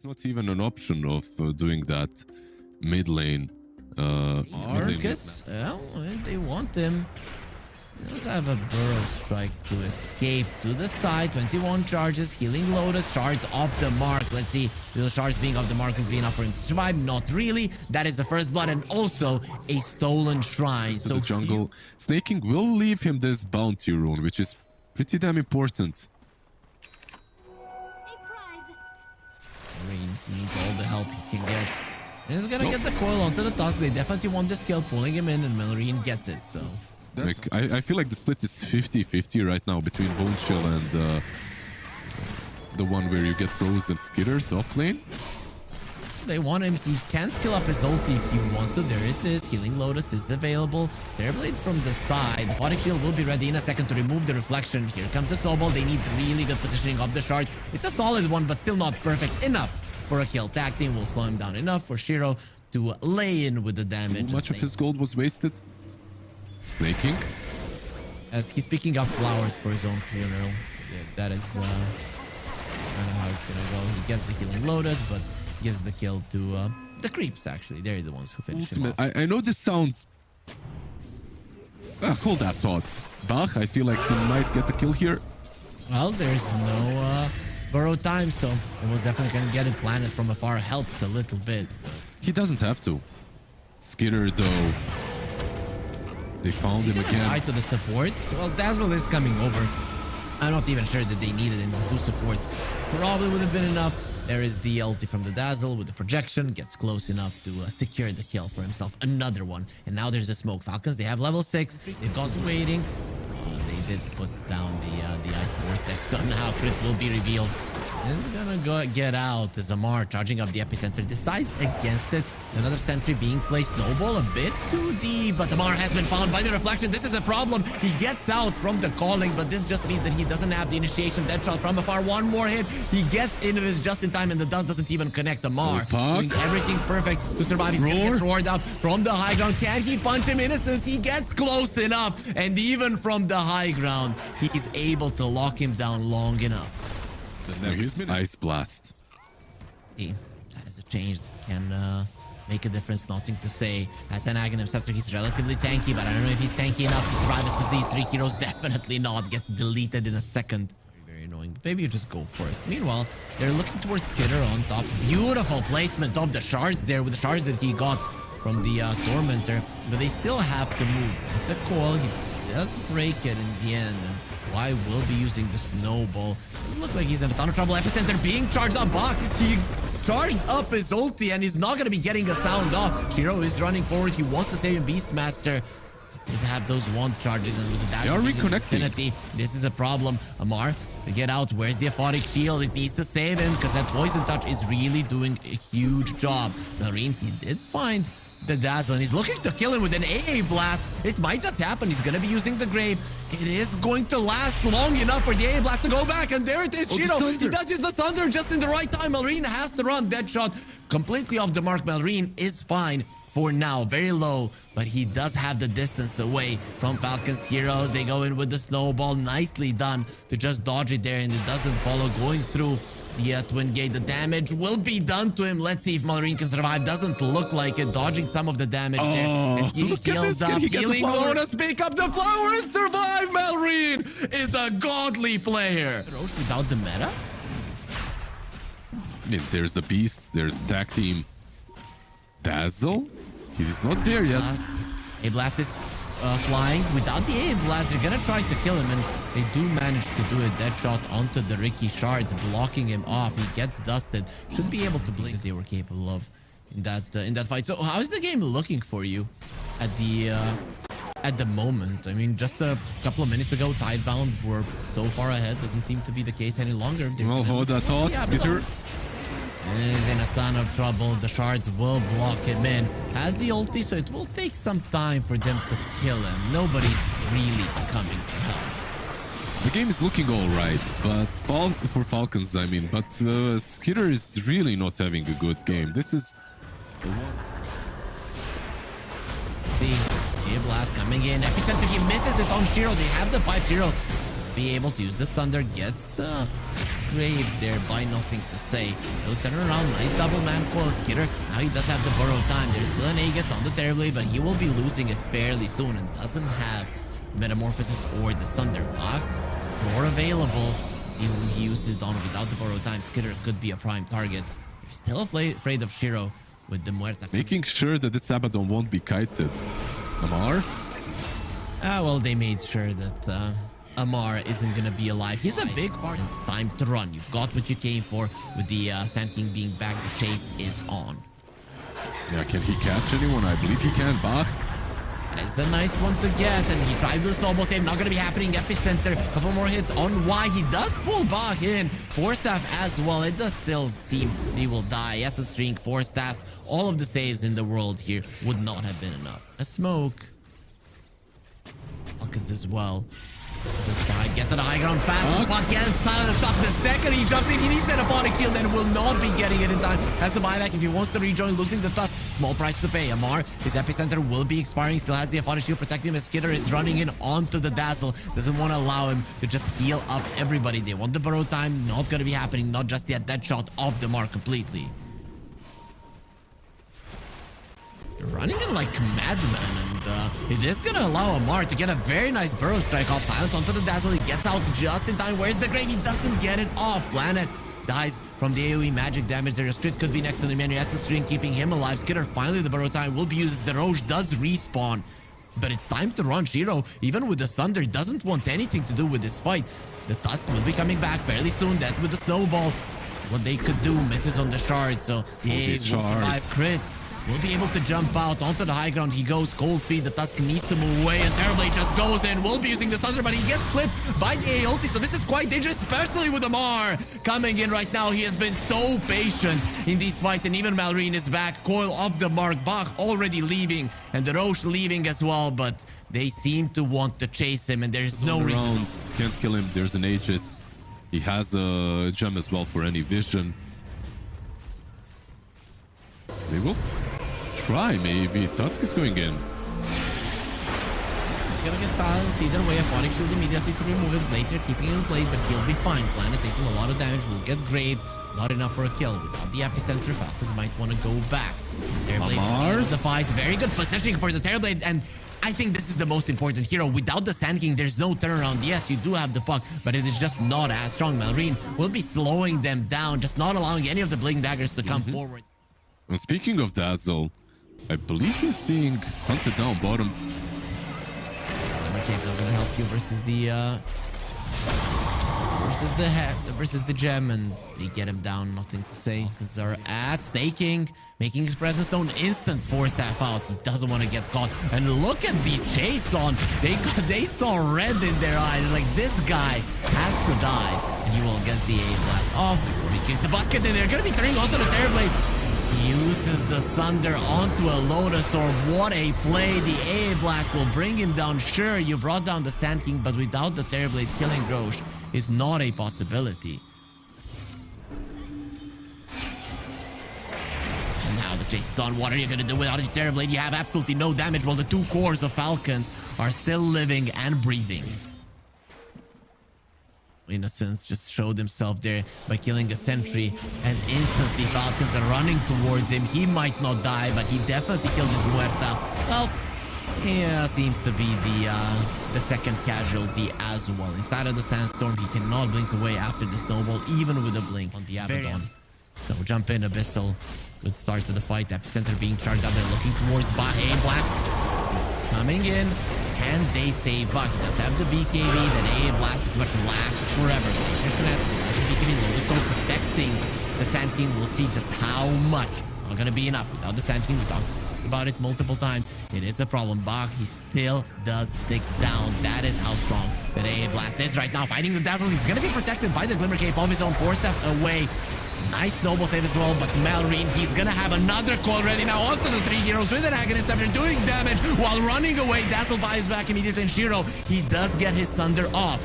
It's not even an option of doing that mid lane. Marcus, well, they want him. Let's have a burrow strike to escape to the side. 21 charges, healing Lotus, shards off the mark. Let's see, will shards being off the mark will be enough for him to survive? Not really. That is the first blood and also a stolen shrine. So the jungle snaking will leave him this bounty rune, which is pretty damn important. Marine, he needs all the help he can get. And he's gonna get the coil onto the tusk. They definitely want this kill, pulling him in, and Marine gets it. So like, I feel like the split is 50-50 right now between Bone Chill and the one where you get frozen Skitter top lane. They want him. He can skill up his ulti if he wants to. There it is. Healing Lotus is available. Fairblade from the side. The Photic Shield will be ready in a second to remove the reflection. Here comes the snowball. They need really good positioning of the shards. It's a solid one, but still not perfect enough for a kill. Tag team will slow him down enough for Shiro to lay in with the damage. Too much of his gold was wasted. Snaking. As he's picking up flowers for his own funeral. Yeah, that is kind of how it's gonna go. He gets the healing Lotus, but gives the kill to the creeps, actually. They're the ones who finish him off. I know this sounds... hold that thought. Bach, I feel like he might get the kill here. Well, there's no burrow time, so it was definitely going to get it planted from afar. Helps a little bit. He doesn't have to. Skitter, though. They found him again. Tie to the supports. Well, Dazzle is coming over. I'm not even sure that they needed him to do supports. Probably would have been enough. There is the ulti from the Dazzle with the projection. Gets close enough to secure the kill for himself. Another one. And now there's the smoke. Falcons, they have level 6. They've got waiting. They did put down the ice vortex. So now crit will be revealed. It's gonna go get out as Amar charging up the epicenter decides against it. Another sentry being placed. Snowball a bit too deep, but Amar has been found by the reflection. This is a problem. He gets out from the calling, but this just means that he doesn't have the initiation. Dead shot from afar. One more hit. He gets into this just in time, and the dust doesn't even connect Amar. Doing everything perfect to survive. He's gonna get roared up from the high ground. Can he punch him? Innocence. He gets close enough, and even from the high ground, he's able to lock him down long enough. The next ice blast. That is a change that can make a difference. Nothing to say. As an Aghanim Scepter, he's relatively tanky, but I don't know if he's tanky enough to survive versus these 3 heroes. Definitely not. Gets deleted in a second. Very annoying. Maybe you just go first. Meanwhile, they're looking towards Skitter on top. Beautiful placement of the shards there with the shards that he got from the Tormentor. But they still have to move. As the call, he does break it in the end. And Y will be using the snowball. Doesn't look like he's in a ton of trouble. Epicenter being charged up. Bach, he charged up his ulti and he's not going to be getting a sound off. Shiro is running forward. He wants to save him. Beastmaster did have those one charges, and with the dash in the vicinity, this is a problem. Amar to get out. Where's the aphotic shield? It needs to save him because that poison touch is really doing a huge job. Marine, he did find the Dazzle, and he's looking to kill him with an AA blast. It might just happen. He's going to be using the grave. It is going to last long enough for the AA blast to go back, and there it is. Shiro, he does use the Thunder just in the right time. Malrine has to run. Dead shot completely off the mark. Malrine is fine for now. Very low, but he does have the distance away from Falcons heroes. They go in with the snowball. Nicely done to just dodge it there, and it doesn't follow. Going through the twin gate, the damage will be done to him. Let's see if Malrine can survive. Doesn't look like it. Dodging some of the damage there, and he heals up. Healing Lotus, pick up the flower and survive. Malrine is a godly player. Roche without the meta. There's a beast. There's tag team. Dazzle? He's not there yet. A blast is flying. Without the A blast, they're gonna try to kill him, and they do manage to do a dead shot onto the Ricky shards, blocking him off. He gets dusted. Should be able to blink that they were capable of in that fight. So how's the game looking for you at the moment? I mean, just a couple of minutes ago, Tidebound were so far ahead. Doesn't seem to be the case any longer. Well, hold that thought, Skitter. Is in a ton of trouble. The shards will block him in. Has the ulti, so it will take some time for them to kill him. Nobody's really coming to help. The game is looking all right, but for Falcons, I mean, but Skitter is really not having a good game. This is... See, a blast coming in. Epicenter, he misses it on Shiro. They have the pipe. Shiro be able to use the Thunder. Gets grave there by nothing to say. He'll turn around, nice double man coil skitter. Now he does have the burrow time. There's still an Aegis on the Terrorblade, but he will be losing it fairly soon and doesn't have Metamorphosis or the Sunder buff. More available. See who he uses it on without the burrow time. Skitter could be a prime target. They're still afraid of Shiro with the Muerta. Making sure that this Abaddon won't be kited. Amar? Well, they made sure that Amar isn't gonna be alive. He's a big part. It's time to run. You've got what you came for. With the Sand King being back, the chase is on. Yeah, can he catch anyone? I believe he can. Bach. It's a nice one to get, and he tried the snowball save. Not gonna be happening. Epicenter. Couple more hits on Y. He does pull Bach in. Four staff as well. It does still seem he will die. Yes, a string, four staffs. All of the saves in the world here would not have been enough. A smoke. Falcons as well. The side, get to the high ground fast. Puck gets silent stop. The second he jumps in, he needs that Aphonic Shield and will not be getting it in time. Has the buyback if he wants to rejoin, losing the Tusk. Small price to pay. Amar, his epicenter will be expiring. Still has the Aphonic Shield protecting him as Skitter is running in onto the Dazzle. Doesn't want to allow him to just heal up everybody. They want the burrow time. Not going to be happening. Not just yet. That shot off the mark completely. Running in like madman, and it is gonna allow Amar to get a very nice burrow strike off. Silence onto the Dazzle. He gets out just in time. Where's the Great? He doesn't get it off. Planet dies from the AoE magic damage. Their crit could be next to the menu. Essence string keeping him alive. Skitter finally the burrow time will be used. The Roche does respawn, but it's time to run. Shiro, even with the Sunder, doesn't want anything to do with this fight. The Tusk will be coming back fairly soon. That with the snowball, what they could do misses on the shard, so he will survive crit. Will be able to jump out onto the high ground. He goes cold feet. The Tusk needs to move away, and Terrorblade just goes in. Will be using the Thunder, but he gets clipped by the A ulti. So this is quite dangerous, especially with Amar coming in right now. He has been so patient in these fights, and even Malrine is back. Coil off the mark. Bach already leaving, and the Roche leaving as well. But they seem to want to chase him, and there's no reason. Can't kill him. There's an Aegis. He has a gem as well for any vision. They will try, maybe. Tusk is going in. He's gonna get silenced either way. Aphonic Shield immediately to remove it later, keeping it in place, but he'll be fine. Planet taking a lot of damage, will get graved. Not enough for a kill. Without the epicenter, Falcons might want to go back. Terrorblade the fight. Very good positioning for the Terrorblade, and I think this is the most important hero. Without the Sand King, there's no turnaround. Yes, you do have the puck, but it is just not as strong. Malrine will be slowing them down, just not allowing any of the Bling Daggers to come forward. And speaking of Dazzle, I believe he's being hunted down bottom. Okay, they're gonna help you versus the gem, and they get him down. Nothing to say. Because they're at staking, making his presence known. Instant four staff out. He doesn't want to get caught. And look at the chase on. They saw red in their eyes. Like, this guy has to die. And he will get the A blast off before he kicks the basket. And they're gonna be turning onto the Terrorblade. He uses the Sunder onto a Lotus Orb. What a play. The AA Blast will bring him down. Sure, you brought down the Sand King, but without the Terrorblade, killing Roche is not a possibility. And now the chase is on. What are you going to do without the Terrorblade? You have absolutely no damage, while the two cores of Falcons are still living and breathing. In a sense, just showed himself there by killing a sentry, and instantly Falcons are running towards him. He might not die, but he definitely killed his Muerta. Well, yeah, seems to be the second casualty as well. Inside of the Sandstorm, he cannot blink away after the snowball, even with a blink on the Abaddon. So jump in, Abyssal. Good start to the fight. Epicenter being charged up. They're looking towards Bahe. Blast coming in. Can they save Buck? He does have the BKB. That A blast pretty much lasts forever. The BKB Lotus Orb protecting the Sand King. We'll see just how much. Not gonna be enough without the Sand King. We talked about it multiple times. It is a problem. Bach, he still does stick down. That is how strong that A blast is right now. Fighting the Dazzle. He's gonna be protected by the Glimmer Cape of his own. 4 step away. Nice snowball save as well, but Malrine, he's gonna have another call ready now onto the 3 heroes with an Aghanim after doing damage while running away. Dazzle buys back immediately, and Shiro, he does get his Sunder off.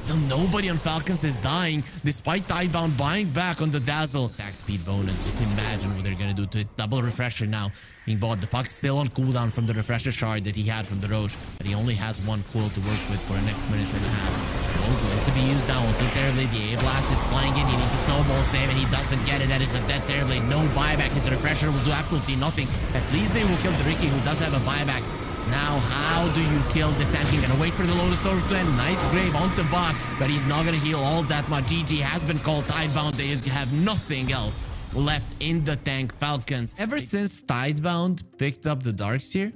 Still nobody on Falcons is dying, despite Tidebound buying back on the Dazzle. Attack speed bonus, just imagine what they're gonna do to it. Double refresher now being bought. The puck still on cooldown from the refresher shard that he had from the Roche, but he only has one coil to work with for the next minute and a half. Well, going to be used now. Won't do terribly. The A-Blast is flying in. He needs a snowball save, and he doesn't get it. That is a dead terribly. No buyback. His refresher will do absolutely nothing. At least they will kill the Ricky, who does have a buyback. Now, how do you kill this Ant King? Gonna wait for the Lotus Orb to end. Nice grave onto Bach, but he's not gonna heal all that much. GG has been called Tidebound. They have nothing else left in the tank. Falcons. Ever since Tidebound picked up the Darkseer,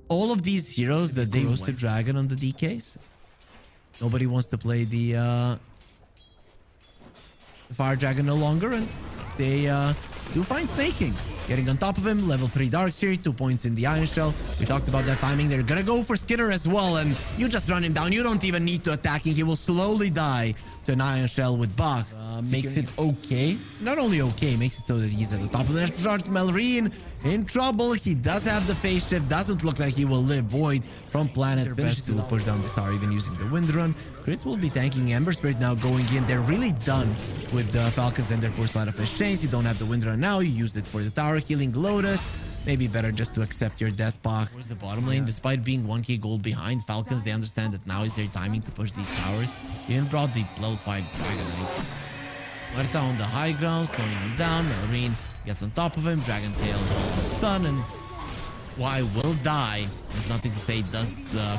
all of these heroes that they roasted Dragon on the DKs, nobody wants to play the Fire Dragon no longer, and they do find Snaking. Getting on top of him, level 3 Darkseer, 2 points in the Iron Shell. We talked about that timing. They're gonna go for Skinner as well, and you just run him down. You don't even need to attack him. He will slowly die to an Iron Shell with Bach. Makes it okay. Not only okay, makes it so that he's at the top of the next chart. Melreen in trouble. He does have the phase shift. Doesn't look like he will live. Void from Planet. Finishes to push down the star, even using the Wind Run. Crit will be tanking Ember Spirit now going in. They're really done with the Falcons and their poor Sleight of Fist chains. You don't have the Wind Run now. You used it for the tower healing Lotus. Maybe better just to accept your death, Bach. Where's the bottom lane? Despite being 1k gold behind, Falcons, they understand that now is their timing to push these towers. Even brought the level 5 Dragon Knight. Muerta on the high ground, slowing him down. Melreen gets on top of him. Dragon Tail stun, and why will die. There's nothing to say. Does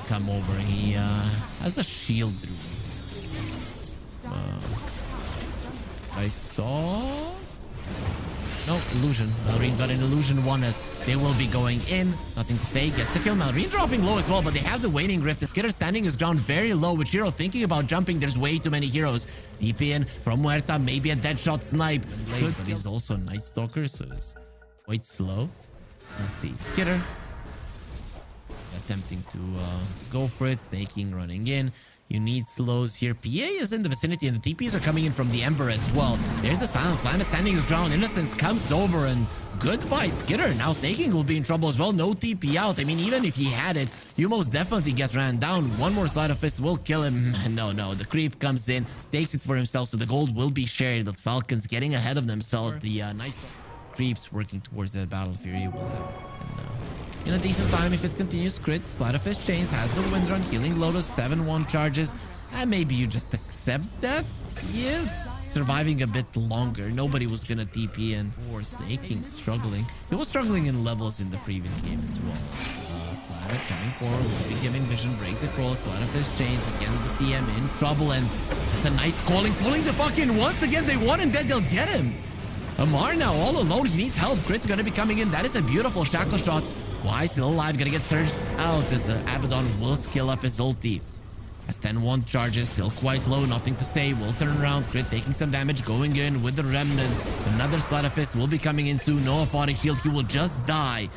come over. He has a shield through. I saw. No, illusion. Melreen got an illusion 1 as they will be going in. Nothing to say. Gets a kill. Melreen dropping low as well, but they have the waning rift. The Skitter standing his ground very low. With Shiro thinking about jumping, there's way too many heroes. DP in from Muerta. Maybe a dead shot snipe. Good, but he's also a Night Stalker, so it's quite slow. Let's see. Skitter attempting to go for it. Snaking, running in. You need slows here. PA is in the vicinity, and the TPs are coming in from the Ember as well. There's the Silent Planet standing his ground. Innocence comes over, and goodbye, Skitter. Now Snaking will be in trouble as well. No TP out. I mean, even if he had it, you most definitely get ran down. One more Sleight of Fist will kill him. No. The creep comes in, takes it for himself, so the gold will be shared. But Falcons getting ahead of themselves. The nice creeps working towards that Battle Fury will have. In a decent time, if it continues, crit, Sleight of Fist chains, has the Wind Run, healing Lotus, 7-1 charges, and maybe you just accept that he is surviving a bit longer. Nobody was gonna TP in. Poor Snaking struggling. He was struggling in levels in the previous game as well. Planet coming forward, will be giving vision, breaks the cross, Sleight of Fist chains, again the CM in trouble, and it's a nice calling, pulling the puck in. Once again, they want him dead, they'll get him. Amar now all alone, he needs help. Crit gonna be coming in. That is a beautiful shackle shot. Why still alive? Gonna get surged out as Abaddon will skill up his ulti. Has 10-1 charges, still quite low, nothing to say. Will turn around, Crit taking some damage, going in with the Remnant. Another Sleight of Fist will be coming in soon. No aphotic shield, he will just die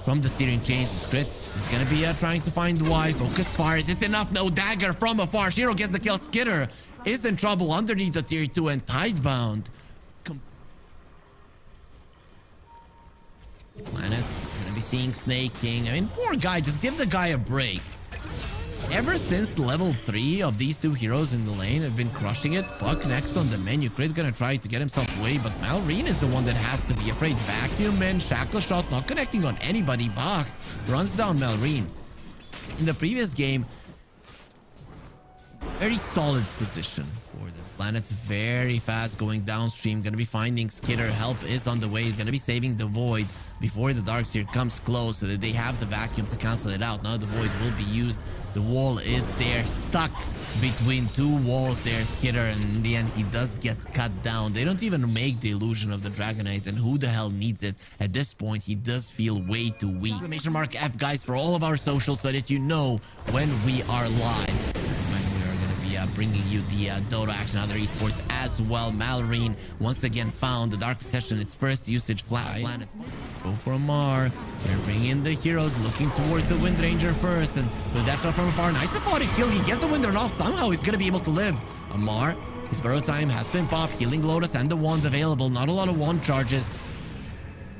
from the steering chains. Crit is gonna be trying to find why. Focus fire, is it enough? No, dagger from afar. Shiro gets the kill. Skitter is in trouble underneath the tier 2 and Tidebound. Planet gonna be seeing Snaking. I mean, poor guy, just give the guy a break. Ever since level 3 of these two heroes in the lane have been crushing it. Puck next on the menu. Crit gonna try to get himself away, but Melreen is the one that has to be afraid. Vacuum in, shackle shot, not connecting on anybody. Bach runs down Melreen. In the previous game, very solid position for them. Planet's very fast going downstream. Gonna be finding Skitter. Help is on the way. Gonna be saving the Void before the Darkseer comes close so that they have the vacuum to cancel it out. Now the Void will be used. The wall is there, stuck between two walls there, Skitter, and in the end he does get cut down. They don't even make the illusion of the Dragonite, and who the hell needs it? At this point, he does feel way too weak. Exclamation mark F, guys, for all of our socials so that you know when we are live. Bringing you the Dota action, other esports as well. Melreen once again found the Dark Session, its first usage flat. Planet. Go for Amar. They're bringing in the heroes, looking towards the Wind Ranger first, and with that shot from afar, nice aphotic kill. He gets the Wind Run off. Somehow he's gonna be able to live. Amar, his burrow time has been popped. Healing Lotus and the wand available. Not a lot of wand charges.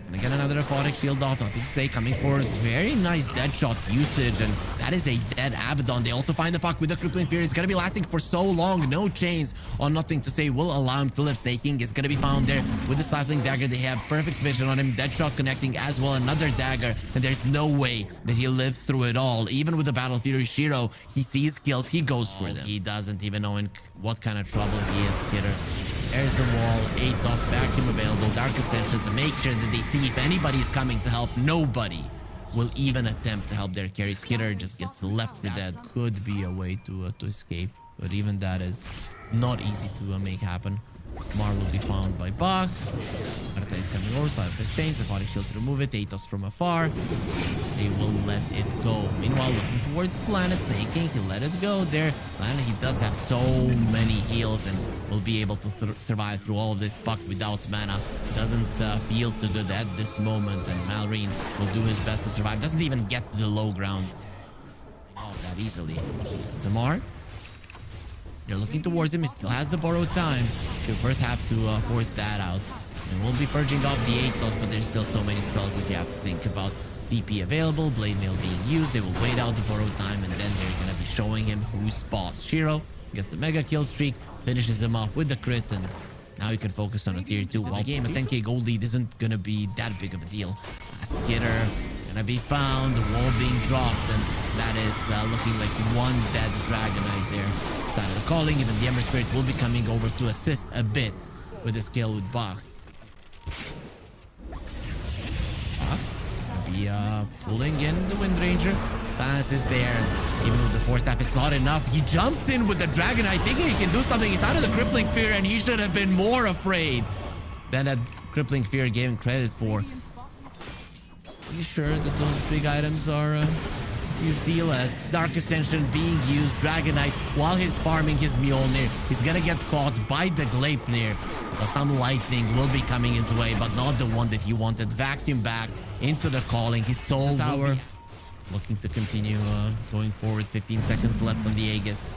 And again, another aphotic shield off. Nothing to say. Coming forward. Very nice dead shot usage. And that is a dead Abaddon. They also find the puck with the Crippling Fury. It's going to be lasting for so long. No chains on Nothing to Say will allow him to live. Staking is going to be found there with the Stifling Dagger. They have perfect vision on him. Dead shot connecting as well. Another dagger. And there's no way that he lives through it all. Even with the Battle Fury Shiro, he sees kills. He goes for them. He doesn't even know in what kind of trouble he is, Kidder. There's the wall, Atos, vacuum available, Dark Ascension to make sure that they see if anybody's coming to help. Nobody will even attempt to help their carry. Skidder just gets left for dead. Could be a way to escape, but even that is not easy to make happen. Mar will be found by Bach. Arta is coming over, Slide of his chains, the Aphotic Shield to remove it, Atos from afar. They will let it go. Meanwhile, looking towards Planet, Snaking, he let it go there. Planet, he does have so many heals and will be able to survive through all of this. Buck without mana doesn't feel too good at this moment, and Malrine will do his best to survive. Doesn't even get to the low ground that easily. Zamar, they're looking towards him. He still has the borrowed time. He'll first have to force that out. And we'll be purging off the Atos, but there's still so many spells that you have to think about. DP available, Blade Mail being used. They will wait out the borrowed time, and then they're going to be showing him who's boss. Shiro gets the mega kill streak, finishes him off with the crit, and now he can focus on a tier 2. While the game, a 10k gold lead isn't going to be that big of a deal. Skidder gonna be found, the wall being dropped, and that is looking like one dead Dragonite there. Side of the calling, even the Ember Spirit will be coming over to assist a bit with his kill with Bach. Bach gonna be pulling in the Wind Ranger. Fast is there. Even with the Force Staff, it's not enough. He jumped in with the Dragonite thinking he can do something. He's out of the Crippling Fear, and he should have been more afraid than that Crippling Fear gave him credit for. Are you sure that those big items are a huge deal? As Dark Ascension being used, Dragonite, while he's farming his Mjolnir, he's gonna get caught by the Gleipnir. Some lightning will be coming his way, but not the one that he wanted. Vacuum back into the calling. His soul tower looking to continue going forward. 15 seconds left on the Aegis.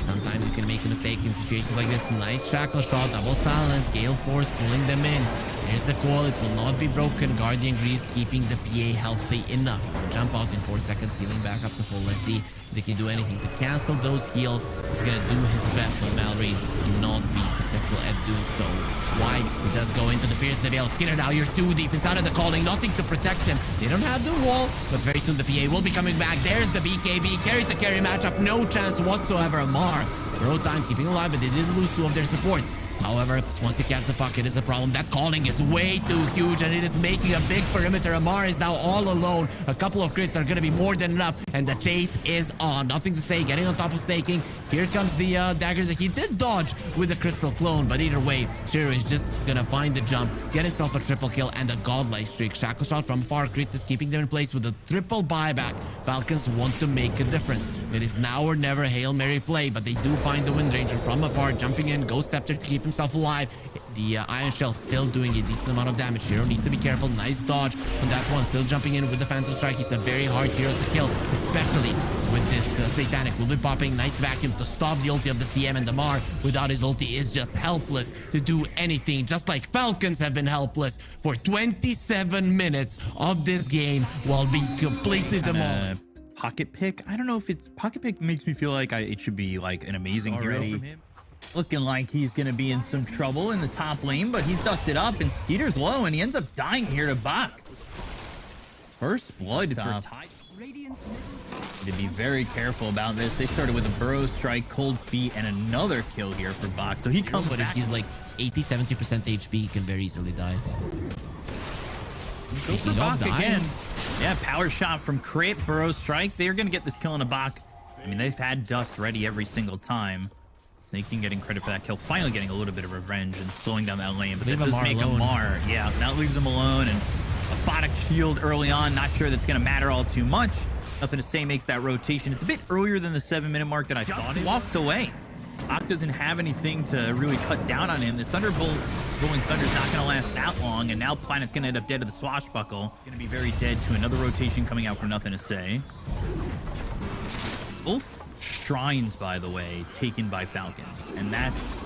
Sometimes you can make a mistake in situations like this. Nice shackle shot, double silence, Gale Force pulling them in. There's the coil, it will not be broken. Guardian Greaves keeping the PA healthy enough. Jump out in 4 seconds, healing back up to full. Let's see if they can do anything to cancel those heals. He's gonna do his best, but Malrine will not be successful at doing so. Why? He does go into the Pierce the Veil. Skidder now, you're too deep inside of the calling. Nothing to protect him. They don't have the wall, but very soon the PA will be coming back. There's the BKB. Carry to carry matchup. No chance whatsoever. Amar, Road time keeping alive, but they did lose 2 of their support. However, once you catch the puck, it is a problem. That calling is way too huge, and it is making a big perimeter. Amar is now all alone. A couple of crits are going to be more than enough, and the chase is on. Nothing to say, getting on top of Snaking. Here comes the dagger that he did dodge with the Crystal Clone, but either way, Shiro is just going to find the jump, get himself a triple kill, and a godlike streak. Shackle shot from far, crit is keeping them in place with a triple buyback. Falcons want to make a difference. It is now or never Hail Mary play, but they do find the Wind Ranger from afar, jumping in, Ghost Scepter to keep himself alive. The Iron Shell still doing a decent amount of damage. Shiro needs to be careful. Nice dodge on that one. Still jumping in with the Phantom Strike. He's a very hard hero to kill, especially with this Satanic. Will be popping. Nice vacuum to stop the ulti of the CM, and Damar without his ulti is just helpless to do anything, just like Falcons have been helpless for 27 minutes of this game while being completely demolished. Pocket pick. I don't know if it's pocket pick. Makes me feel like it should be like an amazing hero from him. Looking like he's going to be in some trouble in the top lane, but he's dusted up and Skeeter's low, and he ends up dying here to Bach. First blood for Tide. To be very careful about this. They started with a Burrow Strike, Cold Feet, and another kill here for Bach. So he comes but back. If he's like 80-70% HP, he can very easily die. Goes for Bach again. Yeah, power shot from Crit, Burrow Strike. They're going to get this kill on a Bach. I mean, they've had Dust ready every single time. Snaking getting credit for that kill, finally getting a little bit of revenge and slowing down that lane. But that does make Amar. Yeah, that leaves him alone. And a Photic Shield early on, not sure that's going to matter all too much. Nothing to say makes that rotation. It's a bit earlier than the 7-minute mark that I thought. It walks away. Bach doesn't have anything to really cut down on him. This Thunderbolt Rolling Thunder is not going to last that long, and now Planet's going to end up dead to the Swashbuckle. Going to be very dead to another rotation coming out for Nothing to Say. Both shrines, by the way, taken by Falcons, and that's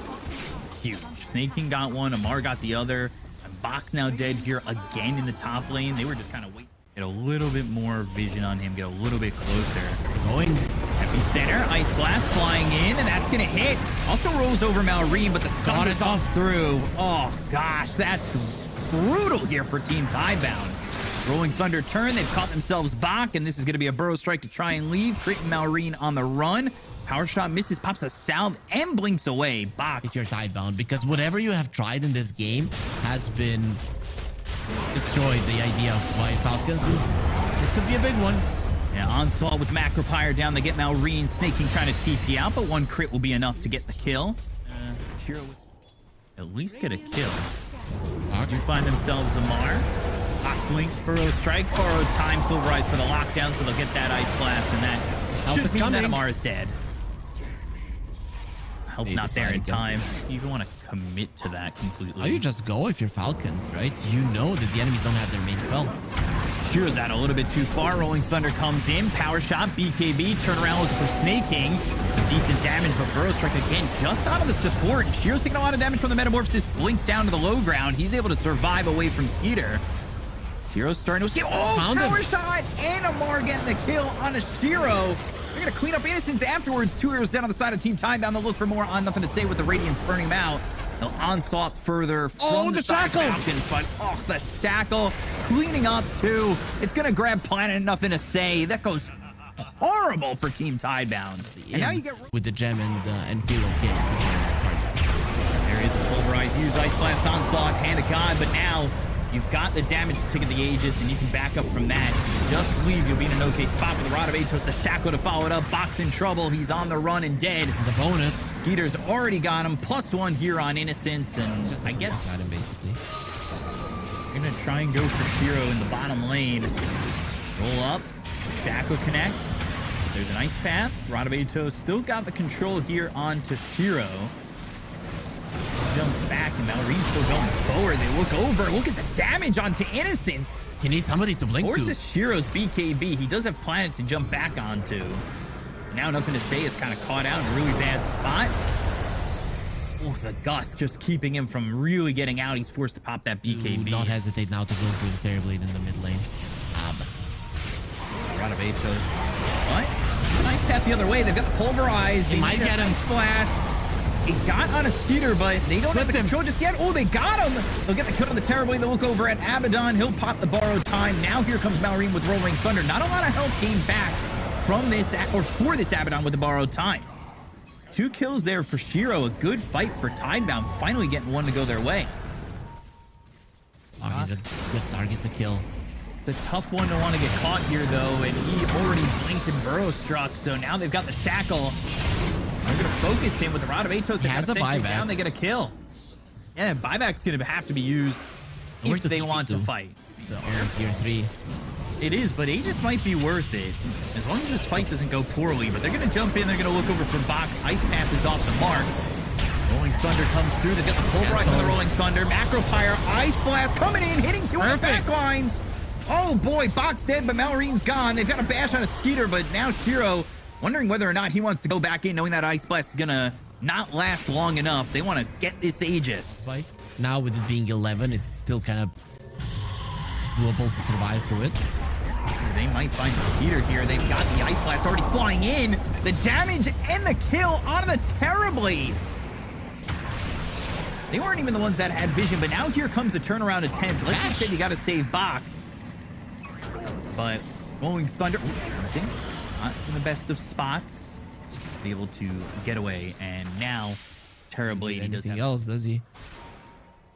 huge. Snake King got one, Amar got the other. I'm Bach's now dead here again in the top lane. They were just kind of waiting. Get a little bit more vision on him, get a little bit closer. Going. Epicenter, Ice Blast flying in, and that's gonna hit. Also rolls over Malrine, but the sun goes through. Oh gosh, that's brutal here for Team Tidebound. Rolling Thunder turn, they've caught themselves back, and this is gonna be a burrow strike to try and leave. Crit and Malrine on the run. Power shot misses, pops a salve, and blinks away. Bach. If you're Tidebound, because whatever you have tried in this game has been destroyed. The idea by Falcons. This could be a big one. Yeah, Onslaught with Macropyre down. They get Malrine snaking, trying to TP out, but one crit will be enough to get the kill. Shiro would at least get a kill. Do find themselves a Mar. Bach blinks, burrow strike, borrowed time, pulverize for the lockdown, so they'll get that Ice Blast, and that should mean that Amar is dead. Help not there in time. You even want to commit to that completely. Oh, you just go if you're Falcons, right? You know that the enemies don't have their main spell. Shiro's out a little bit too far. Rolling Thunder comes in. Power shot, BKB. Turn around looking for snaking. Some decent damage, but burrow strike again just out of the support. Shiro's taking a lot of damage from the Metamorphosis. Blinks down to the low ground. He's able to survive away from Skeeter. Shiro's starting to escape. Oh, power shot! And Amar getting the kill on a Shiro. They're going to clean up Innocence afterwards. 2 heroes down on the side of Team Tidebound. They'll look for more on Nothing to Say with the Radiance burning him out. They'll onslaught further from the shackle. Falcons, but the shackle cleaning up too. It's going to grab Planet Nothing to Say. That goes horrible for Team Tidebound. And now you get with the gem and feel okay. There is a pulverize. Use Ice Blast, Onslaught, Hand of God, but now you've got the damage for taking the Aegis, and you can back up from that. If you just leave, you'll be in an okay spot with the Rod of Atos, the Shackle to follow it up. Bach's in trouble. He's on the run and dead. The bonus. Skeeter's already got him. +1 here on Innocence, and just I guess got him basically. You're going to try and go for Shiro in the bottom lane. Roll up. Shackle connects. There's an Ice Path. Rod of Atos still got the control here onto Shiro. Jumps back, and Malrine's still going forward. They look over. Look at the damage onto Innocence. He needs somebody to blink to. Forces Shiro's BKB. He does have Planet to jump back onto. Now Nothing to Say is kind of caught out in a really bad spot. Oh, the gust just keeping him from really getting out. He's forced to pop that BKB. Do not hesitate now to go through the Terrorblade in the mid lane. Rod of Atos. What? Nice path the other way. They've got the pulverized. They might get him. Blast. It got on a Skeeter, but they don't have the control just yet. Oh, they got him. They'll get the kill on the Terrorblade. They'll look over at Abaddon. He'll pop the borrowed time. Now here comes Malrine with Rolling Thunder. Not a lot of health gained back from this, or for this Abaddon with the borrowed time. 2 kills there for Shiro. A good fight for Tidebound. Finally getting one to go their way. Oh, he's a good target to kill. The tough one to want to get caught here, though, and he already blinked and burrow struck, so now they've got the shackle. They're going to focus him with the Rod of Atos. They has a buyback. Down, they get a kill. Yeah, buyback's going to have to be used if they want to fight. So, tier 3. It is, but Aegis might be worth it as long as this fight doesn't go poorly. But they're going to jump in. They're going to look over for Bach. Ice Path is off the mark. Rolling Thunder comes through. They've got the pulverize on the Rolling Thunder. Macropyre, Ice Blast coming in, hitting 2 of the back lines. Oh boy, Bach's dead, but Malrine's gone. They've got a bash on a Skeeter, but now Shiro wondering whether or not he wants to go back in, knowing that Ice Blast is going to not last long enough. They want to get this Aegis. Fight. Now with it being 11, it's still kind of doable to survive through it. They might find Skeeter here. They've got the Ice Blast already flying in. The damage and the kill on the Terrorblade. They weren't even the ones that had vision, but now here comes a turnaround attempt. Let's just say you got to save Bach. But Rolling Thunder, not in the best of spots, be able to get away. And now Terrorblade, he anything else, does he?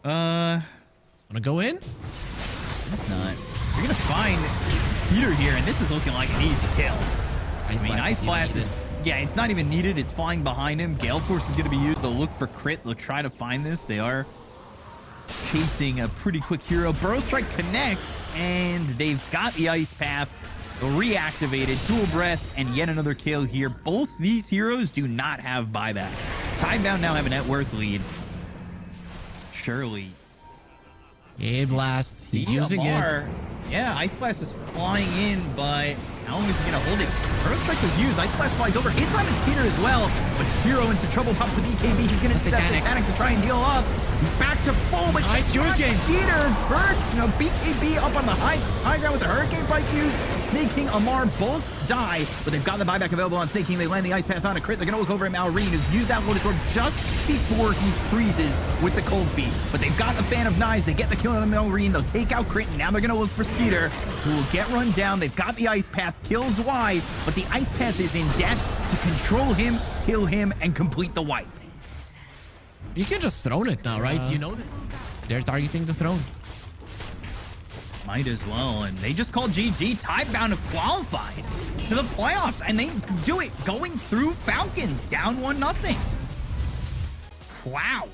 Wanna go in? It's not. You're gonna find Skeeter here, and this is looking like an easy kill. Ice Blast is, yeah, it's not even needed. It's flying behind him. Gale Force is gonna be used. They'll look for crit. They'll try to find this. They are chasing a pretty quick hero. Burrow Strike connects, and they've got the Ice Path. They'll reactivate it. Dual Breath, and yet another kill here. Both these heroes do not have buyback. Tidebound now have a net worth lead. Surely. Blast. He's using it. Yeah, Ice Blast is flying in, but How long is he gonna hold it? First strike was used. Ice Blast flies over. Hits on his Skeeter as well. But Shiro into trouble. Pops the BKB. He's gonna step Satanic to try and heal up. He's back to full, but nice Hurricane. Skeeter, Bird, BKB up on the high ground with the Hurricane Bike used. Snake King, Amar both die, but they've got the buyback available on Snake King. They land the Ice Path on a crit. They're gonna look over at Malrine, who's used that Lotus Orb just before he freezes with the Cold Feet. But they've got the Fan of Knives. They get the kill on Malrine. They'll take out Crit, and now they're gonna look for Skeeter, who will get run down. They've got the Ice Path, kills wide, but the Ice Path is in death to control him, kill him, and complete the wipe. You can just throne it now, right? You know that they're targeting the throne. Might as well, and they just called GG. Tidebound have qualified to the playoffs, and they do it going through Falcons, down 1-0. Wow.